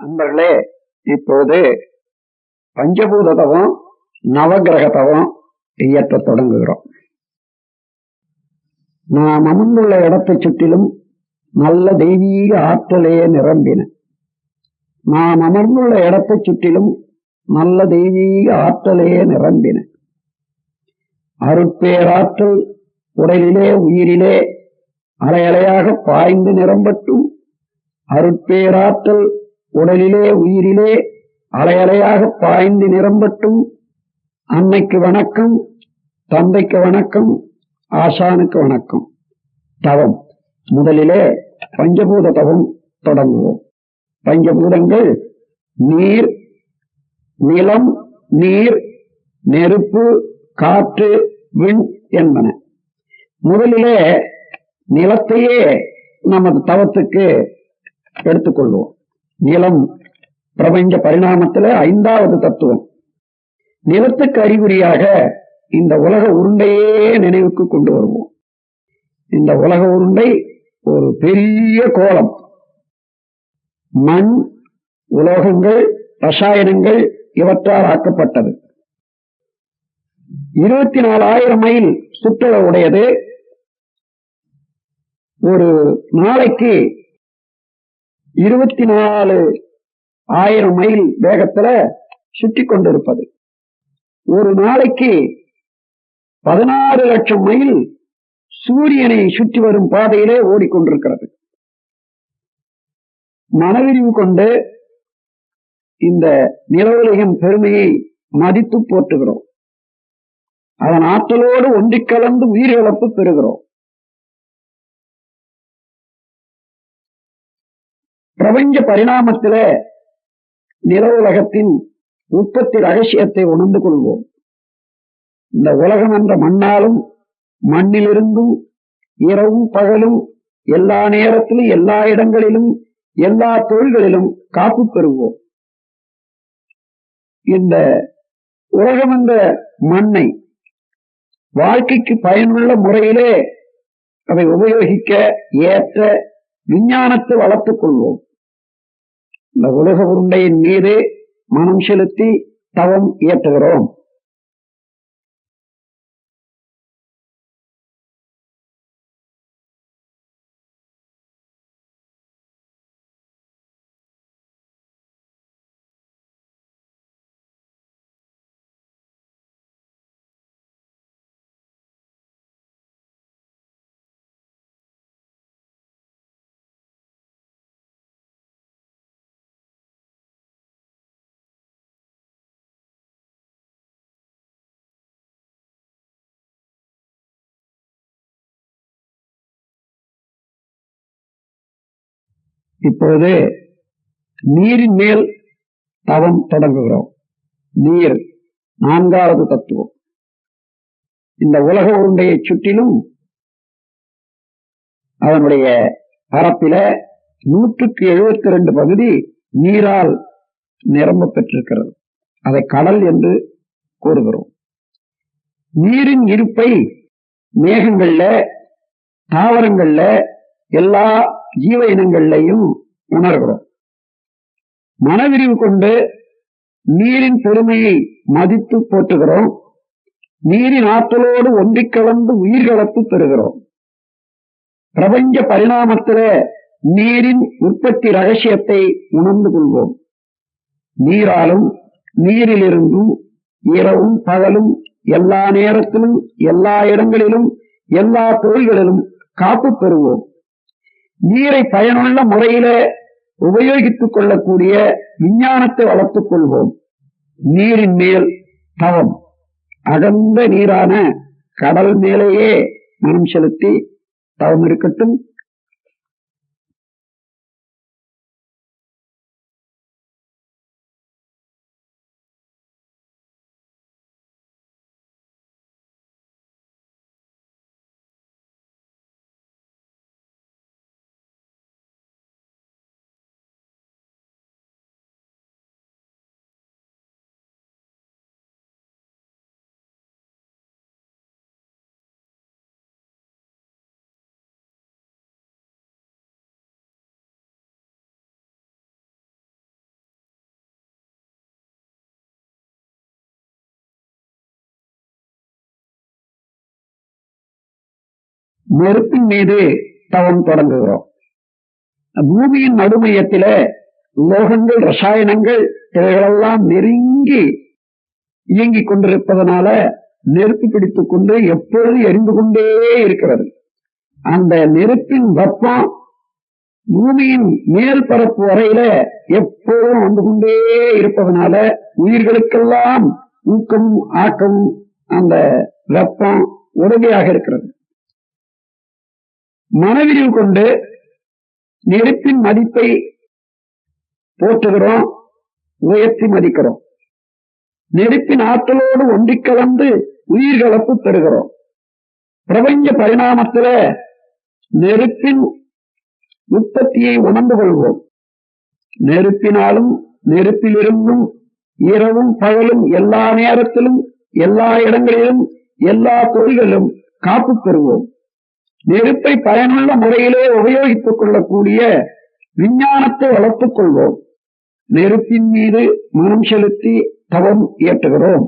நண்பர்களே, இப்போது பஞ்சபூத தவம், நவகிரக தவம் இயற்றத் தொடங்குகிறோம். நாம் அமர்ந்துள்ள இடத்தைச் சுற்றிலும் நல்ல தெய்வீக ஆற்றலே நிரம்பின. நாம் அமர்ந்துள்ள இடத்தைச் சுற்றிலும் நல்ல தெய்வீக ஆற்றலே நிரம்பின. அருட்பேராற்றல் உடலிலே உயிரிலே அலையலையாக பாய்ந்து நிரம்பட்டும். அருட்பேராற்றல் உடலிலே உயிரிலே அலையலையாக பாய்ந்து நிரம்பட்டும். அன்னைக்கு வணக்கம், தந்தைக்கு வணக்கம், ஆசானுக்கு வணக்கம். தவம் முதலிலே பஞ்சபூத தவம் தொடங்குவோம். பஞ்சபூதங்கள் நீர், நிலம், நீர், நெருப்பு, காற்று, விண் என்பன. முதலிலே நிலத்தையே நமது தவத்துக்கு எடுத்துக்கொள்வோம். நிலம் பிரபஞ்ச பரிணாமத்தில் 5வது தத்துவம். நிலத்துக்கு அறிகுறியாக இந்த உலக உருண்டையே நினைவுக்கு கொண்டு வருவோம். இந்த உலக உருண்டை ஒரு பெரிய கோலம். மண், உலோகங்கள், ரசாயனங்கள் இவற்றால் ஆக்கப்பட்டது. 24,000 மைல் சுற்றளவு உடையது. ஒரு நாளைக்கு 24,000 மைல் வேகத்துல சுற்றி கொண்டிருப்பது. ஒரு நாளைக்கு 16 லட்சம் மைல் சூரியனை சுற்றி வரும் பாதையிலே ஓடிக்கொண்டிருக்கிறது. மனவிரிவு கொண்டு இந்த நில உலகின் பெருமையை மதித்து போற்றுகிறோம். அதன் ஆற்றலோடு ஒன்றிக் கலந்து உயிரிழப்பு பெறுகிறோம். பிரபஞ்ச பரிணாமத்தில நில உலகத்தின் உற்பத்தி ரகசியத்தை உணர்ந்து கொள்வோம். இந்த உலகம் என்ற மண்ணாலும் மண்ணிலிருந்தும் இரவும் பகலும் எல்லா நேரத்திலும் எல்லா இடங்களிலும் எல்லா தொழில்களிலும் காப்பு பெறுவோம். இந்த உலகம் என்ற மண்ணை வாழ்க்கைக்கு பயனுள்ள முறையிலே அதை உபயோகிக்க ஏற்ற விஞ்ஞானத்தை வளர்த்துக் கொள்வோம். இந்த உலக உருண்டையின் மீது மனம் செலுத்தி தவம் இயற்றுகிறோம். இப்போது நீரின் மேல் தவம் தொடங்குகிறோம். நீர் 4வது தத்துவம். இந்த உலக உருண்டையை சுற்றிலும் அதனுடைய பரப்பில 172 பகுதி நீரால் நிரம்ப பெற்றிருக்கிறது. அதை கடல் என்று கூறுகிறோம். நீரின் இருப்பை மேகங்கள்ல, தாவரங்கள்ல, எல்லா ஜீவ இனங்களையும் உணர்கிறோம். மனவிரிவு கொண்டு நீரின் பெருமையை மதித்து போற்றுகிறோம். நீரின் ஆற்றலோடு ஒன்றிக் கலந்து உயிர்கலப்பு பெறுகிறோம். பிரபஞ்ச பரிணாமத்தில நீரின் உற்பத்தி ரகசியத்தை உணர்ந்து கொள்வோம். நீராலும் நீரிலிருந்தும் இரவும் பகலும் எல்லா நேரத்திலும் எல்லா இடங்களிலும் எல்லா தொழில்களிலும் காப்பு பெறுவோம். நீரை பயனுள்ள முறையில உபயோகித்துக் கொள்ளக்கூடிய விஞ்ஞானத்தை வளர்த்துக் கொள்வோம். நீரின் மேல் தவம். அகன்ற நீரான கடல் மேலேயே மனம் செலுத்தி தவம் இருக்கட்டும். நெருப்பின் மீது தவம் தொடங்குகிறோம். பூமியின் நடுமையத்தில லோகங்கள், ரசாயனங்கள் இவைகளெல்லாம் நெருங்கி இயங்கிக் கொண்டிருப்பதனால நெருப்பு பிடித்துக் கொண்டு எப்பொழுது எரிந்து கொண்டே இருக்கிறது. அந்த நெருப்பின் வெப்பம் பூமியின் மேல் பரப்பு வரையில எப்போதும் வந்து கொண்டே இருப்பதனால உயிர்களுக்கெல்லாம் ஊக்கமும் ஆக்கமும் அந்த வெப்பம் உதவியாக இருக்கிறது. மனவிரிவு கொண்டு நெருப்பின் மதிப்பை போற்றுகிறோம், உயர்த்தி மதிக்கிறோம். நெருப்பின் ஆற்றலோடு ஒன்றிக் கலந்து உயிர்கலப்பு பெறுகிறோம். பிரபஞ்ச பரிணாமத்தில நெருப்பின் உற்பத்தியை உணர்ந்து கொள்வோம். நெருப்பினாலும் நெருப்பிலிருந்தும் இரவும் பகலும் எல்லா நேரத்திலும் எல்லா இடங்களிலும் எல்லா தொழில்களும் காப்பு பெறுவோம். நெருப்பை பயனுள்ள முறையிலே உபயோகித்துக் கொள்ளக்கூடிய விஞ்ஞானத்தை வளர்த்துக் கொள்வோம். நெருப்பின் மீது மனம் செலுத்தி தவம் இயற்றுகிறோம்.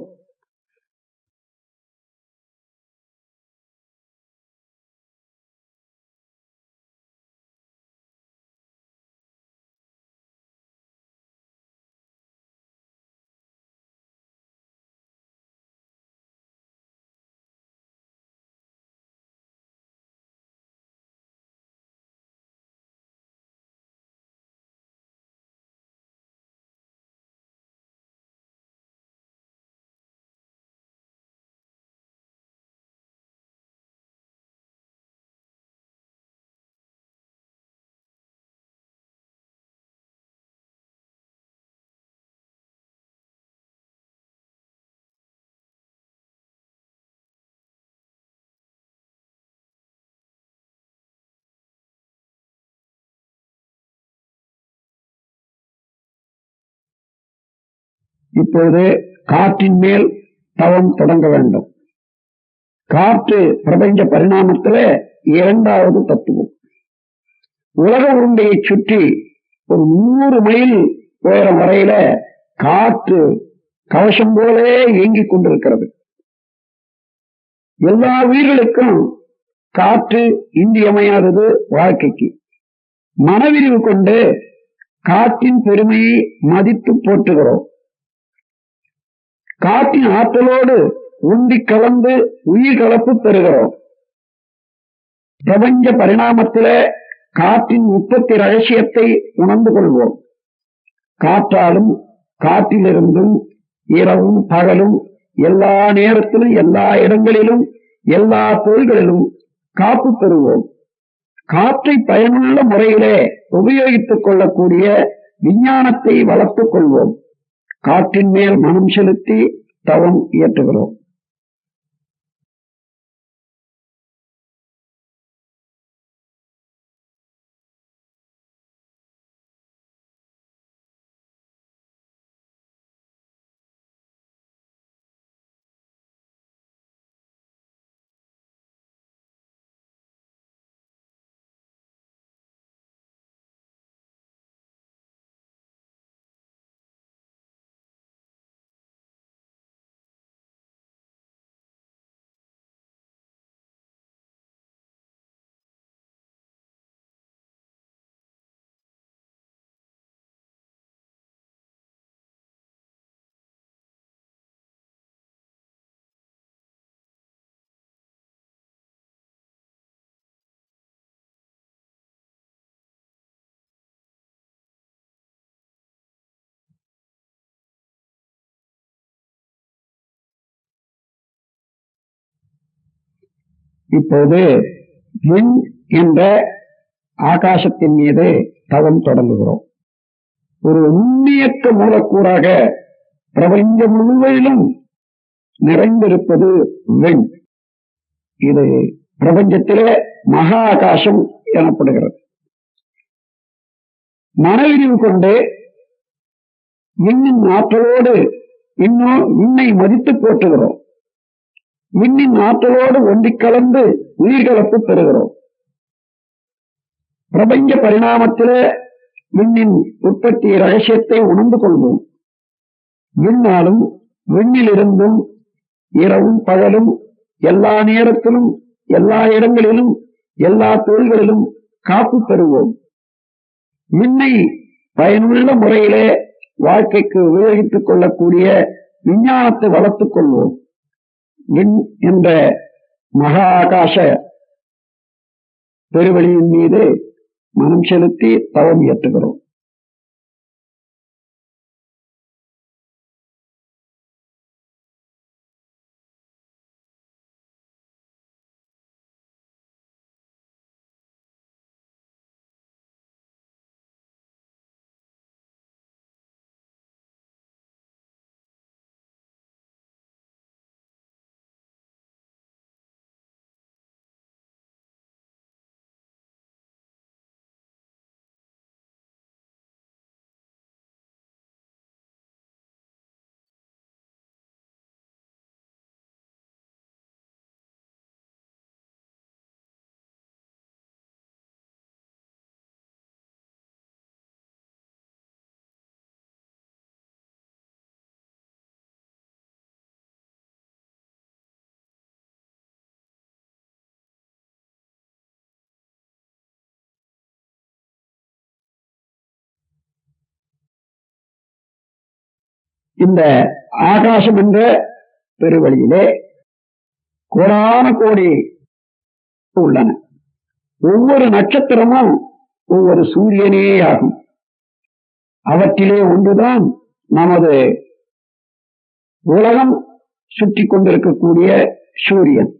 இப்போது காற்றின் மேல் தவம் தொடங்க வேண்டும். காற்று பிரபஞ்ச பரிணாமத்தில இரண்டாவது தத்துவம். உலக உருண்டையை சுற்றி ஒரு 100 மைல் உயரம் வரையில காற்று கவசம் போலே இயங்கிக் கொண்டிருக்கிறது. எல்லா உயிர்களுக்கும் காற்று இன்றியமையாதது வாழ்க்கைக்கு. மனவிரிவு கொண்டு காற்றின் பெருமையை மதித்து போற்றுகிறோம். காற்றின் ஆற்றலோடு உண்டி கலந்து உயிர் கலப்பு பெறுகிறோம். பிரபஞ்ச பரிணாமத்தில காற்றின் உற்பத்தி ரகசியத்தை உணர்ந்து கொள்வோம். காற்றாலும் காற்றிலிருந்தும் இரவும் பகலும் எல்லா நேரத்திலும் எல்லா இடங்களிலும் எல்லா தொழில்களிலும் காப்பு பெறுவோம். காற்றை பயனுள்ள முறையிலே உபயோகித்துக் கொள்ளக்கூடிய விஞ்ஞானத்தை வளர்த்துக் கொள்வோம். காற்றின் மேல் மனம் செலுத்தி தவம் இயற்றுகிறோம். இப்போது விண் என்ற ஆகாசத்தின் மீது தவம் தொடங்குகிறோம். ஒரு நுண்ணியக்க மூலக்கூறாக பிரபஞ்சம் முழுவதிலும் நிறைந்திருப்பது விண். இது பிரபஞ்சத்திலே மகா ஆகாசம் எனப்படுகிறது. மனவிரிவு கொண்டு விண்ணின் ஆற்றலோடு விண்ணை மதித்து போற்றுகிறோம். விண்ணின் ஆற்றலோடு ஒன்றிக் கலந்து உயிர்கலப்பு பெறுகிறோம். பிரபஞ்ச பரிணாமத்திலே விண்ணின் உற்பத்தி ரகசியத்தை உணர்ந்து கொள்வோம். விண்ணாலும் விண்ணிலிருந்தும் இரவும் பகலும் எல்லா நேரத்திலும் எல்லா இடங்களிலும் எல்லா தொழில்களிலும் காப்பு பெறுவோம். விண்ணை பயனுள்ள முறையிலே வாழ்க்கைக்கு உபயோகித்துக் கொள்ளக்கூடிய விஞ்ஞானத்தை வளர்த்துக் கொள்வோம். விண் என்ற மகா ஆகாச பெருவெளியின் மீது மனம் செலுத்தி தவம் இயற்றுகிறோம். இந்த ஆகாசம் என்ற பெருவெளியிலே கோடான கோடி உள்ளன. ஒவ்வொரு நட்சத்திரமும் ஒவ்வொரு சூரியனே ஆகும். அவற்றிலே ஒன்றுதான் நமது உலகம் சுற்றி கொண்டிருக்கக்கூடிய சூரியன்.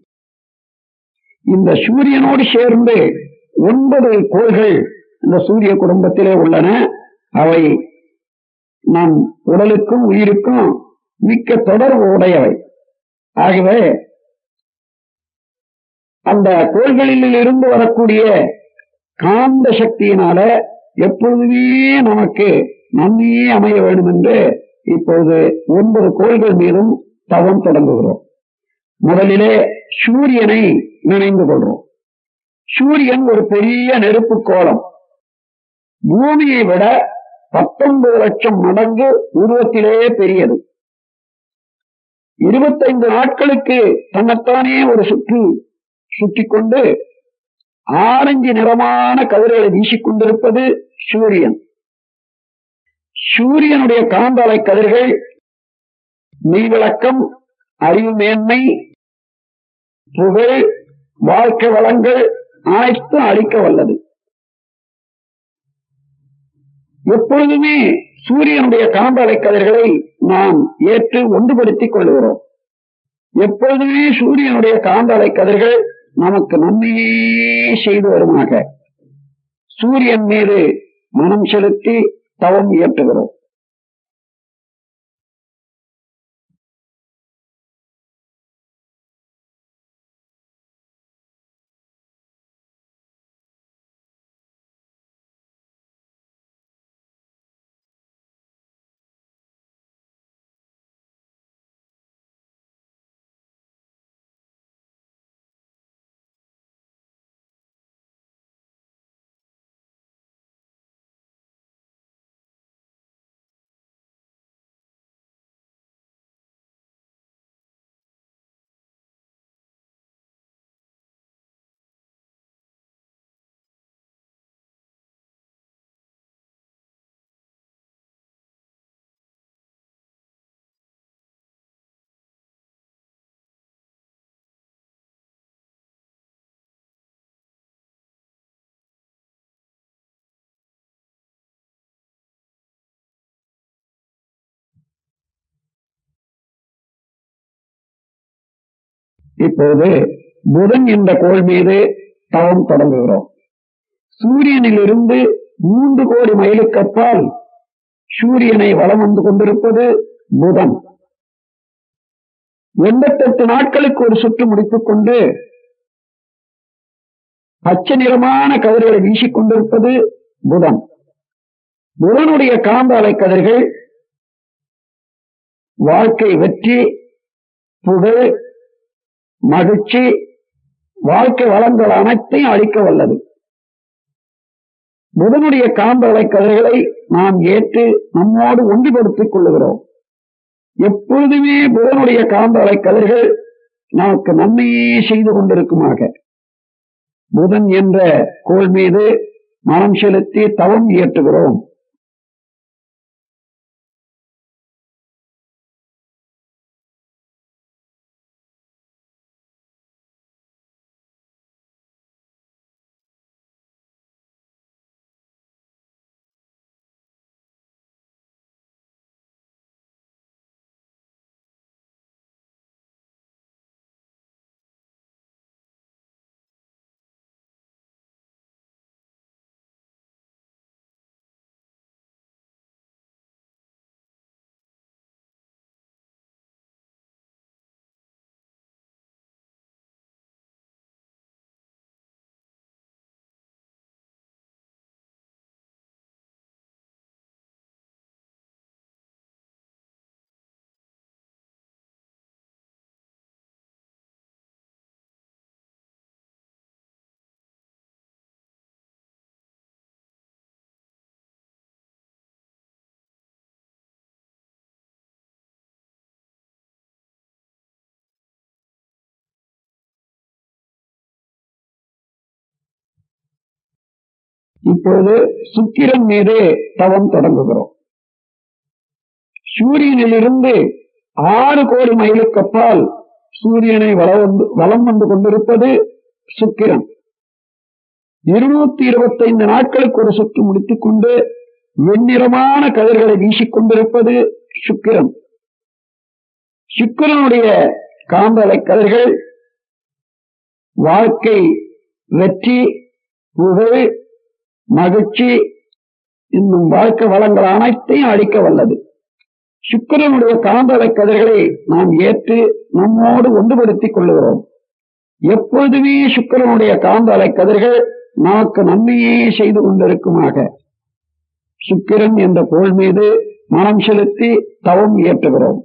இந்த சூரியனோடு சேர்ந்து 9 கோள்கள் இந்த சூரிய குடும்பத்திலே உள்ளன. அவை நம் உடலுக்கும் உயிருக்கும் மிக்க தொடர்பு உடையவை. ஆகவே அந்த கோள்களில் இருந்து வரக்கூடிய காந்த சக்தியினால எப்பொழுதுமே நமக்கு நன்மையே அமைய வேண்டும் என்று இப்போது 9 கோள்கள் மீதும் தவம் தொடங்குகிறோம். முதலிலே சூரியனை நினைந்து கொள்றோம். சூரியன் ஒரு பெரிய நெருப்பு கோலம். பூமியை விட 19 லட்சம் மடங்கு உருவத்திலே பெரியது. 25 நாட்களுக்கு தன்னைத்தானே ஒரு சுற்றி கொண்டு ஆரஞ்சு நிறமான கதிர்களை வீசிக்கொண்டிருப்பது சூரியன். சூரியனுடைய காந்த அலை கதிர்கள் மெய்விளக்கம், அறிவு மேன்மை, புகழ், வாழ்க்கை வளங்கள் அனைத்தும் அளிக்க வல்லது. எப்பொழுதுமே சூரியனுடைய காந்த அலை கதிர்களை நாம் ஏற்று ஒன்றுபடுத்திக் கொள்கிறோம். எப்பொழுதுமே சூரியனுடைய காந்த அலை கதிர்கள் நமக்கு நன்மையே செய்து வருமாக சூரியன் மீது மனம் செலுத்தி தவம் இயற்றுகிறோம். இப்போது புதன் என்ற கோள் மீது தவம் தொடங்குகிறோம். சூரியனிலிருந்து 3 கோடி மைலுக்கு அப்பால் சூரியனை வலம் வந்து கொண்டிருப்பது புதன். 88 நாட்களுக்கு ஒரு சுற்று முடித்துக் கொண்டு பச்சை நிறமான கதிர்களை வீசிக்கொண்டிருப்பது புதன். புதனுடைய காந்த அலை கதிர்கள் வாழ்க்கை வெற்றி, புகழ், மகிழ்ச்சி, வாழ்க்கை வளங்கள் அனைத்தையும் அளிக்க வல்லது. புதனுடைய காந்த அலை கதிர்களை நாம் ஏற்று நம்மோடு ஒன்றுபடுத்திக் கொள்ளுகிறோம். எப்பொழுதுமே புதனுடைய காந்த அலை கதிர்கள் நமக்கு நன்மையே செய்து கொண்டிருக்குமாக புதன் என்ற கோள் மீது மனம் செலுத்தி தவம் இயற்றுகிறோம். இப்பொழுது சுக்கிரன் மீது தவம் தொடங்குகிறோம். சூரியனிலிருந்து 6 கோடி மைலுக்கு அப்பால் சூரியனை வலம் வந்து கொண்டிருப்பது சுக்கிரன். 225 நாட்களுக்கு ஒரு சுற்று முடித்துக் கொண்டு வெண்ணிறமான கதிர்களை வீசிக்கொண்டிருப்பது சுக்கிரன். சுக்கிரனுடைய காந்தலை கதிர்கள் வாழ்க்கை, வெற்றி, புகழ், மகிழ்ச்சி இன்னும் வாழ்க்கை வளங்கள் அனைத்தையும் அளிக்க வல்லது. சுக்கிரனுடைய காந்தலை கதிர்களை நாம் ஏற்று நம்மோடு ஒன்றுபடுத்திக் கொள்ளுகிறோம். எப்பொழுதுமே சுக்கிரனுடைய காந்தலை கதிர்கள் நமக்கு நன்மையே செய்து கொண்டிருக்குமாக சுக்கிரன் என்ற கோள் மீது மனம் செலுத்தி தவம் இயற்றுகிறோம்.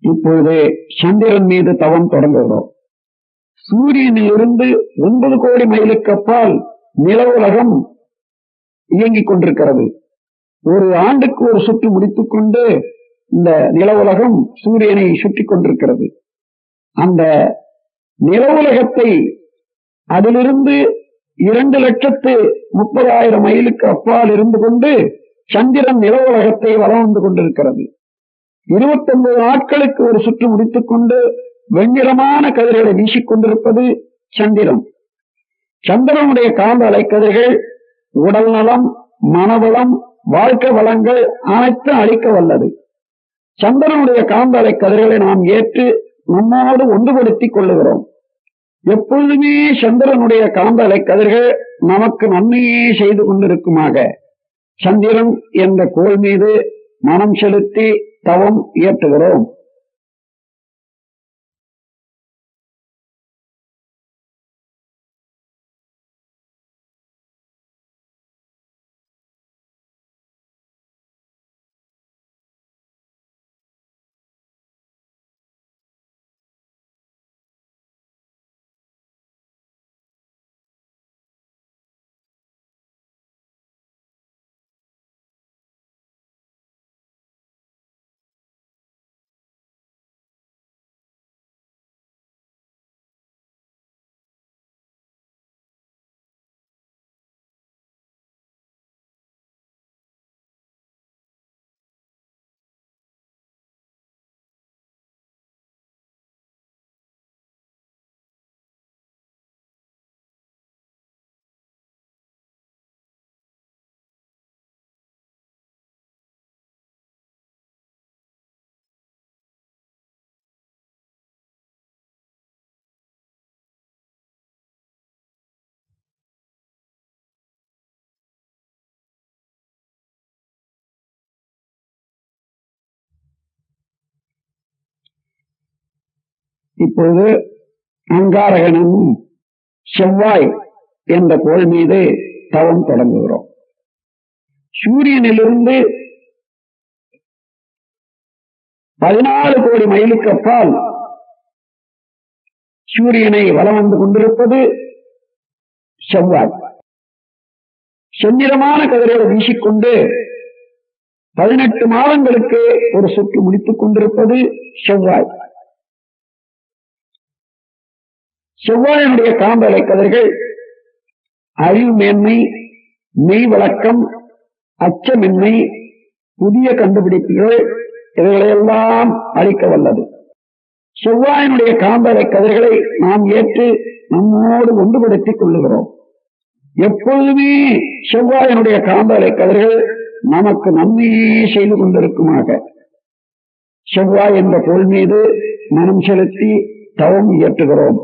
இப்பொழுது சந்திரன் மீது தவம் தொடங்குகிறோம். சூரியனிலிருந்து 9 கோடி மைலுக்கு அப்பால் நில உலகம் இயங்கிக் கொண்டிருக்கிறது. ஒரு ஆண்டுக்கு ஒரு சுற்று முடித்துக் கொண்டு இந்த நில உலகம் சூரியனை சுற்றி கொண்டிருக்கிறது. அந்த நில உலகத்தை அதிலிருந்து 2,30,000 மைலுக்கு அப்பால் இருந்து கொண்டு சந்திரன் நில உலகத்தை வலம் வந்து கொண்டிருக்கிறது. 29 நாட்களுக்கு ஒரு சுற்று முடித்துக் கொண்டு வெண்ணிறமான கதிர்களை வீசிக்கொண்டிருப்பது சந்திரன். சந்திரனுடைய காந்த அலைக்கதிர்கள் உடல் நலம், மனவளம், வாழ்க்கை வளங்கள் அனைத்தும் அளிக்க வல்லது. சந்திரனுடைய காந்த அலைக்கதிர்களை நாம் ஏற்று நம்மோடு ஒன்றுபடுத்திக் கொள்ளுகிறோம். எப்பொழுதுமே சந்திரனுடைய காந்த அலைக்கதிர்கள் நமக்கு நன்மையே செய்து கொண்டிருக்குமாக சந்திரன் என்ற கோள் மீது மனம் செலுத்தி தவம் இயற்றுகிறோம். இப்பொழுது அங்காரகனும் செவ்வாய் என்ற கோள் மீது தவம் தொடங்குகிறோம். சூரியனிலிருந்து 14 கோடி மைலுக்கு அப்பால் சூரியனை வலம் வந்து கொண்டிருப்பது செவ்வாய். செந்நிறமான கதிர்களை வீசிக்கொண்டு 18 மாதங்களுக்கு ஒரு சுற்று முடித்துக் கொண்டிருப்பது செவ்வாய். செவ்வாயினுடைய காந்தலை கதிர்கள் அறிவு மேன்மை, மெய் வழக்கம், அச்சமின்மை, புதிய கண்டுபிடிப்புகள் இவைகளையெல்லாம் அளிக்க வல்லது. செவ்வாயினுடைய காந்தலை கதிர்களை நாம் ஏற்று நம்மோடு ஒன்றுபடுத்திக் கொள்ளுகிறோம். எப்பொழுதுமே செவ்வாயினுடைய காந்தலை கதிர்கள் நமக்கு நன்மையே செய்து கொண்டிருக்குமாக செவ்வாய் என்ற கோள் மீது மனம் செலுத்தி தவம் இயற்றுகிறோம்.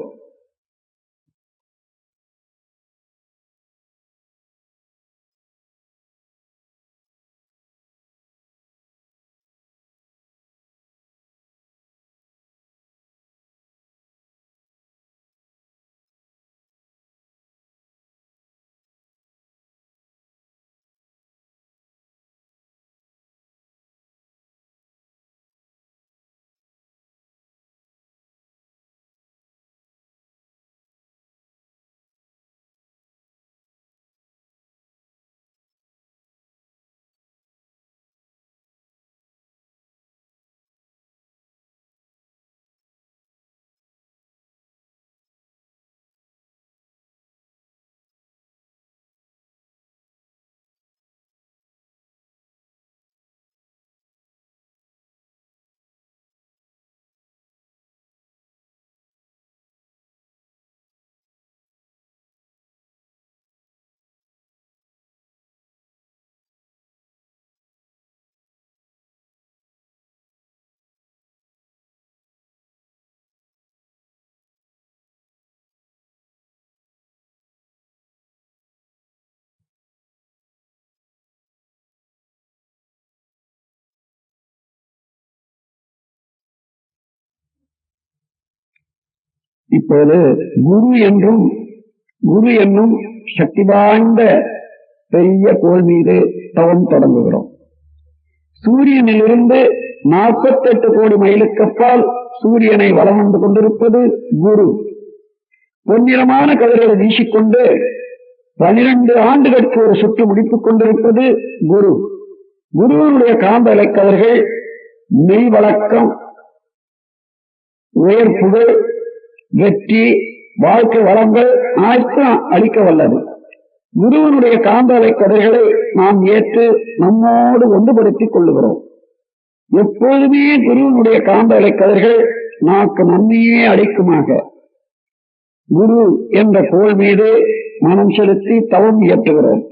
இப்போது குரு என்னும் சக்தி வாய்ந்த பெரிய கோள் மீது தவம் தொடங்குகிறோம். சூரியனிலிருந்து 48 கோடி மைலுக்கு அப்பால் சூரியனை வலம் வந்து கொண்டிருப்பது குரு. பொன்னிறமான கதிர்களை வீசிக்கொண்டு 12 ஆண்டுகளுக்கு ஒரு சுற்று முடித்துக் கொண்டிருப்பது குரு. குருவனுடைய காந்த இலக்கதிர்கள் மெய் வழக்கம், உயர் புகழ், வெற்றி, வாழ்க்கை வளங்கள் அனைத்தும் அளிக்க வல்லது. குருவனுடைய காந்தலை கதைகளை நாம் ஏற்று நம்மோடு ஒன்றுபடுத்திக் கொள்ளுகிறோம். எப்பொழுதுமே குருவனுடைய காந்தலை கதைகள் நமக்கு நன்மையே அளிக்குமாக குரு என்ற கோள் மீது மனம் செலுத்தி தவம் இயற்றுகிறோம்.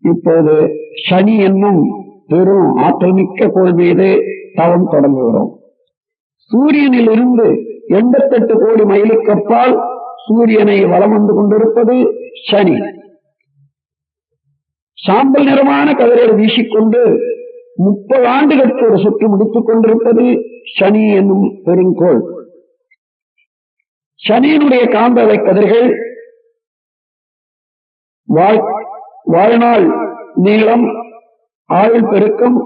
இப்போது சனி என்னும் பெரும் ஆற்றல் மிக்க கோள் மீது தவம் தொடங்குகிறோம். சூரியனில் இருந்து 88 கோடி மைலுக்கு அப்பால் சூரியனை வலம் வந்து கொண்டிருப்பது சனி. சாம்பல் நிறமான கதிரை வீசிக்கொண்டு 30 ஆண்டுகளுக்கு ஒரு சுற்று முடித்துக் கொண்டிருப்பது சனி என்னும் பெருங்கோள். சனியினுடைய காந்தலை கதிர்கள் வாழ்நாள் நீளம், ஆயுள் பெருக்கம்,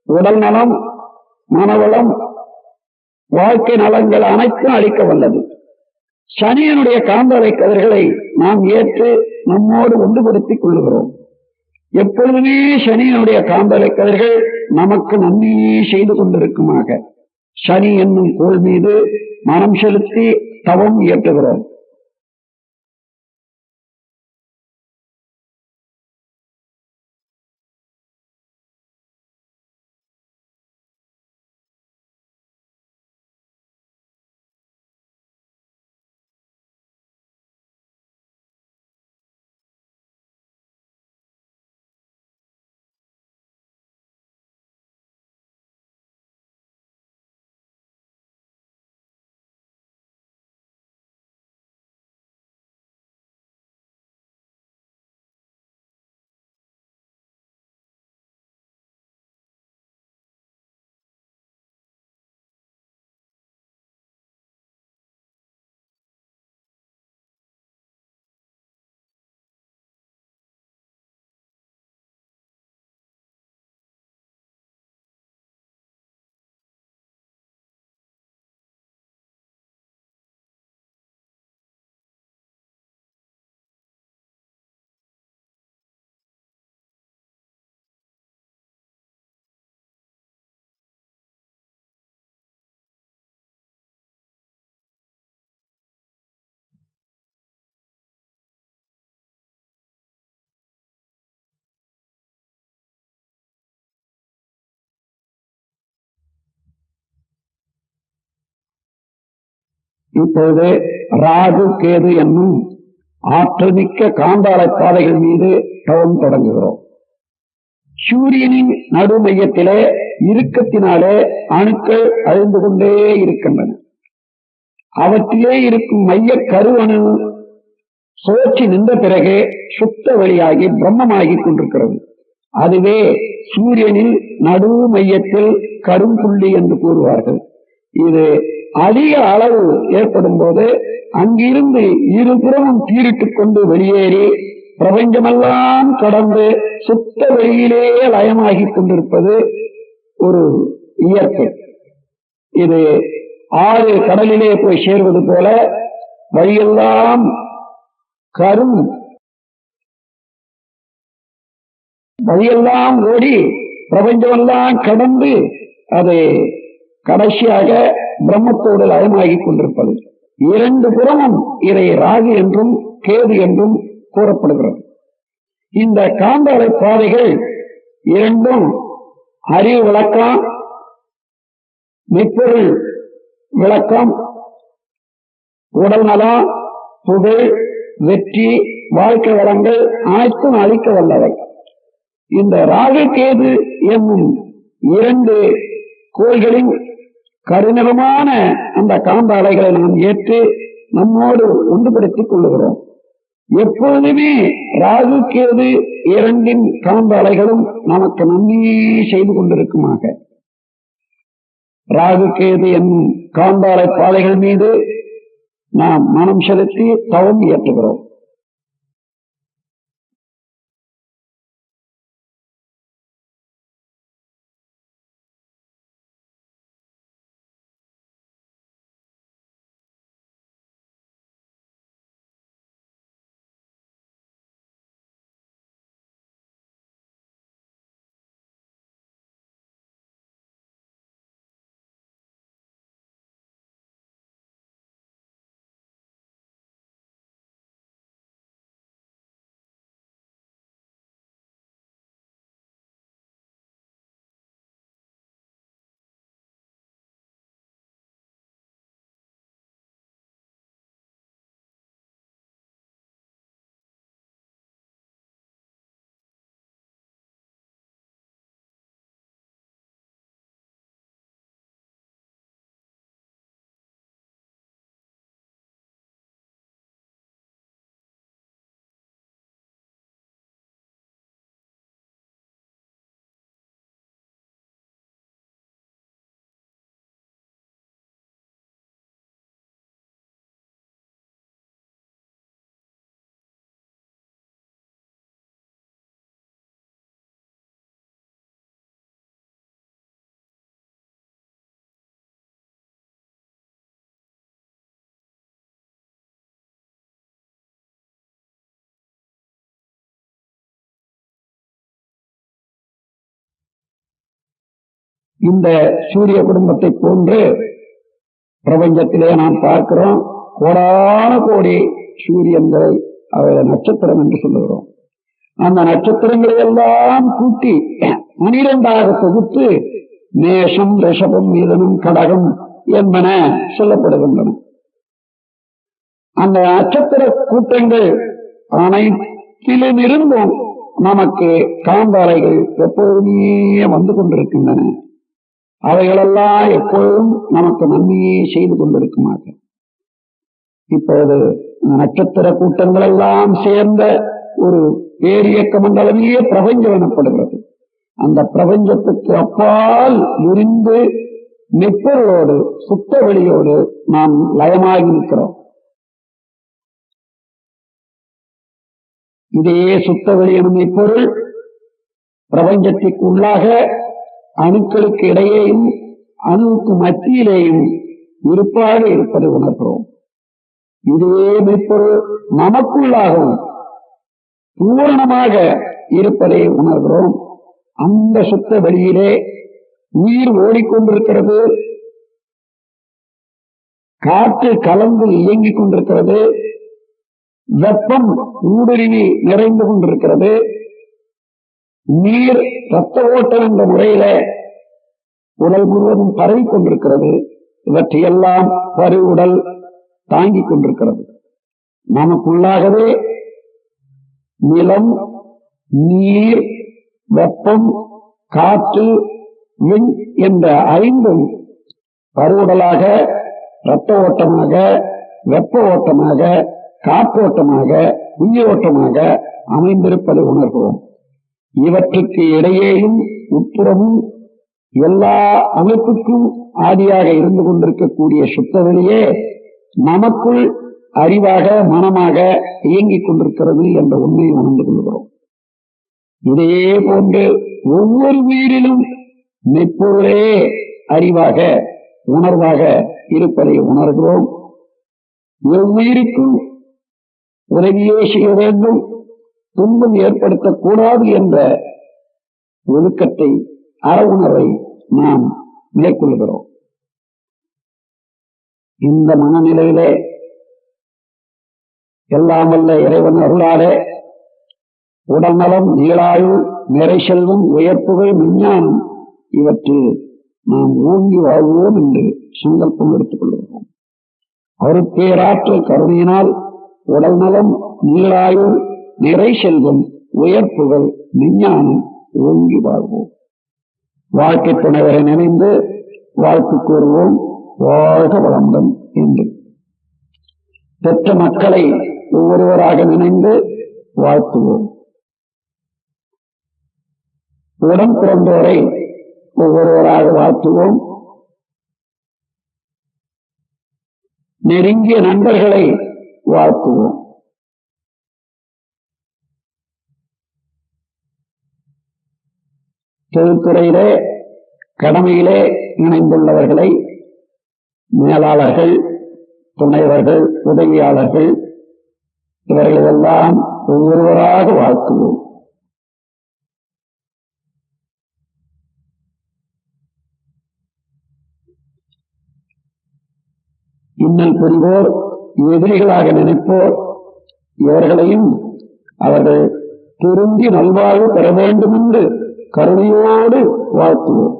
உடல் நலம், மனவளம், வாழ்க்கை நலங்கள் அனைத்தும் அளிக்க வல்லது. சனியனுடைய காந்தலை கதிர்களை நாம் ஏற்று நம்மோடு ஒன்றுபடுத்திக் கொள்ளுகிறோம். எப்பொழுதுமே சனியனுடைய காந்தலை கதிர்கள் நமக்கு நன்மையே செய்து கொண்டிருக்குமாக சனி என்னும் கோள் மீது மனம் செலுத்தி தவம் இயற்றுகிறோம். இப்போது ராகு கேது என்னும் ஆற்றல் மிக்க காந்தாலை பாதைகள் மீது தவம் தொடங்குகிறோம். சூரியனின் நடு மையத்திலே இறுக்கத்தினாலே அணுக்கள் அழிந்து கொண்டே இருக்கின்றன. அவற்றிலே இருக்கும் மைய கருவணு சுழற்சி நின்ற பிறகு சுத்த வெளியாகி பிரம்மமாகிக் கொண்டிருக்கிறது. அதுவே சூரியனில் நடு மையத்தில் கரும்புள்ளி என்று கூறுவார்கள். இது அதிக அளவு ஏற்படும் போது அங்கிருந்து இருபுறமும் தீரிட்டுக் கொண்டு வெளியேறி பிரபஞ்சமெல்லாம் கடந்து சுத்த வெளியிலேயே லயமாகிக் கொண்டிருப்பது ஒரு இயற்கை. இது ஆறு கடலிலே போய் சேர்வது போல வழியெல்லாம் வழியெல்லாம் ஓடி பிரபஞ்சமெல்லாம் கடந்து அதை கடைசியாக பிரம்மத்தோடு லயமாகிக் கொண்டிருப்பது. இரண்டு புறமும் இதை ராகு என்றும் கேது என்றும் கூறப்படுகிறது. இந்த காந்தாலை பாதைகள் இரண்டும் அறிவு விளக்கம், மெய்ப்பொருள் விளக்கம், உடல் நலம், புகழ், வெற்றி, வாழ்க்கை வளங்கள் அனைத்தும் அளிக்க வல்லவை. இந்த ராகு கேது என்னும் இரண்டு கோள்களின் கருநிறமான அந்த காந்தாலைகளை நாம் ஏற்று நம்மோடு ஒன்றுபடுத்திக் கொள்ளுகிறோம். எப்பொழுதுமே ராகு கேது இரண்டின் காந்தாலைகளும் நமக்கு நன்மையே செய்து கொண்டிருக்குமாக ராகு கேது என்னும் காந்தாலை பாதைகள் மீது நாம் மனம் செலுத்தி தவம் இயற்றுகிறோம். இந்த சூரிய குடும்பத்தை போன்று பிரபஞ்சத்திலே நாம் பார்க்கிறோம். கோடான கோடி சூரியன்களை அவரை நட்சத்திரம் என்று சொல்லுகிறோம். அந்த நட்சத்திரங்களை எல்லாம் கூட்டி 12ஆக தொகுத்து மேஷம், ரிஷபம், மிதுனம், கடகம் என்பன சொல்லப்படுகின்றன. அந்த நட்சத்திர கூட்டங்கள் அனைத்திலுமிருந்தும் நமக்கு காந்தாலைகள் எப்பொழுதுமே வந்து கொண்டிருக்கின்றன. அவைகளெல்லாம் எப்பொழுதும் நமக்கு நன்மையே செய்து கொண்டிருக்குமாக. இப்போது நட்சத்திர கூட்டங்கள் எல்லாம் சேர்ந்த ஒரு பேரியக்க மண்டலமே பிரபஞ்சம் எனப்படுகிறது. அந்த பிரபஞ்சத்துக்கு அப்பால் விரிந்து மெப்பொருளோடு சுத்த வெளியோடு நாம் லயமாகி நிற்கிறோம். இதே சுத்த வெளி எனும் மெப்பொருள் பிரபஞ்சத்திற்கு உள்ளாக அணுக்களுக்கு இடையேயும் அணுவுக்கு மத்தியிலேயும் இருப்பாக இருப்பதை உணர்கிறோம். இதே மெப்பொருள் நமக்குள்ளாகவும் பூரணமாக இருப்பதை உணர்கிறோம். அந்த சுத்த வெளியிலே உயிர் ஓடிக்கொண்டிருக்கிறது, காற்று கலந்து இயங்கிக் கொண்டிருக்கிறது, வெப்பம் ஊடுருவி நிறைந்து கொண்டிருக்கிறது, நீர் ரத்த ஓட்டம் என்ற முறையில உடல் முழுவதும் பரவி கொண்டிருக்கிறது. இவற்றையெல்லாம் பரு உடல் தாங்கிக் கொண்டிருக்கிறது. நமக்குள்ளாகவே நிலம், நீர், வெப்பம், காற்று, விண் என்ற 5 பருவுடலாக, இரத்த ஓட்டமாக, வெப்ப ஓட்டமாக, காற்றோட்டமாக, உயிரோட்டமாக அமைந்திருப்பதை உணர்கிறோம். இவற்றுக்கு இடையேயும் உட்புறமும் எல்லா அமைப்புக்கும் ஆதியாக இருந்து கொண்டிருக்கக்கூடிய சுத்தவெளியே நமக்குள் அறிவாக, மனமாக இயங்கிக் கொண்டிருக்கிறது என்ற உண்மையை உணர்ந்து கொள்கிறோம். இதே போன்று ஒவ்வொரு உயிரிலும் மெப்பொருளே அறிவாக, உணர்வாக இருப்பதை உணர்கிறோம். எவ்வுயிருக்கும் உதவியே செய்ய வேண்டும், துன்பம் ஏற்படுத்தக்கூடாது என்ற ஒழுக்கத்தை, அற உணர்வை நாம் மேற்கொள்கிறோம். இந்த மனநிலையிலே எல்லாம் வல்ல இறைவன் அருளாலே உடல்நலம், நீளாயு, நிறை செல்வம், உயர்ப்புகள், விஞ்ஞானம் இவற்றில் நாம் ஓங்கி வாழ்வோம் என்று சங்கல்பம் எடுத்துக் கொள்கிறோம். அருட்பேராற்றல் கருணையினால் உடல் நலம், நீளாயு, நிறை செல்வம், உயர்ப்புகள், விஞ்ஞானம் ஓங்கி வாழ்வோம். வாழ்க்கை துணைவரை நினைந்து வாழ்த்து கூறுவோம். வாழ்க வளமுடன் என்று பெற்ற மக்களை ஒவ்வொருவராக நினைந்து வாழ்த்துவோம். உடன் பிறந்தோரை ஒவ்வொருவராக வாழ்த்துவோம். நெருங்கிய நண்பர்களை வாழ்த்துவோம். தொழில்துறையிலே கடமையிலே இணைந்துள்ளவர்களை மேலாளர்கள், துணைவர்கள், உதவியாளர்கள் இவர்களெல்லாம் ஒவ்வொருவராக வாழ்த்துவோம். இன்னல் புரிவோர், எதிரிகளாக நினைப்போர் இவர்களையும் அவர்கள் திருந்தி நல்வாழ்வு பெற வேண்டும் என்று கருணையோடு வாழ்த்துவோம்.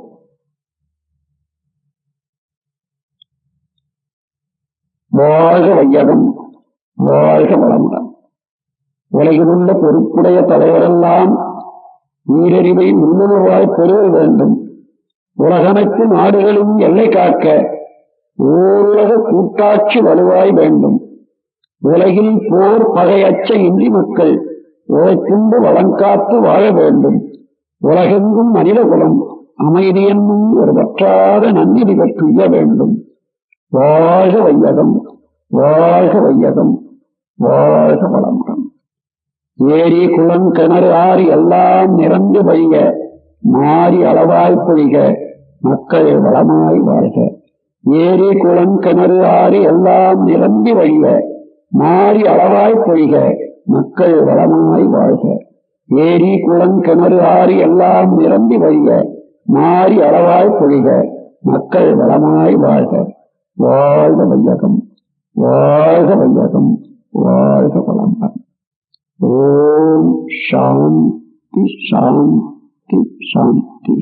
வாழ்க வையகம், வாழ்க வளமுடன். உலகிலுள்ள பொறுப்புடைய தலைவரெல்லாம் உயிரறிவை உள்ளுணர்வாய் பெறுவ வேண்டும். உலகமைப்பு நாடுகளின் எல்லை காக்க ஓருலக கூட்டாட்சி வலுவாய் வேண்டும். உலகில் போர் பகை அச்ச இன்றி மக்கள் உழைக்குண்டு வளங்காத்து வாழ வேண்டும். உலகெங்கும் மனித குலம் அமைதி என்னும் ஒரு வற்றாத நன்னிதி பெற்றுய வேண்டும். வாழ்க வையகம், வாழ்க வையகம், வாழ்க வளமுடன். ஏரி குளம் கிணறு ஆறு எல்லாம் நிரம்பி வழிக, மாறி அளவாய் பொழிக, மக்கள் வளமாய் வாழ்க. ஏரி குளம் கிணறு ஆறு எல்லாம் நிரம்பி வழிக, மாறி அளவாய் பொழிக, மக்கள் வளமாய் வாழ்க. ஏரி குளம் கிணறு ஆறு எல்லாம் நிரம்பி வழிக, மாறி அளவாய் பொழிக, மக்கள் வளமாய் வாழ்க. வாழ்க வையகம், வாழ்க வையகம், வாழ்க வளம். ஓம் சாந்தி சாந்தி சாந்தி.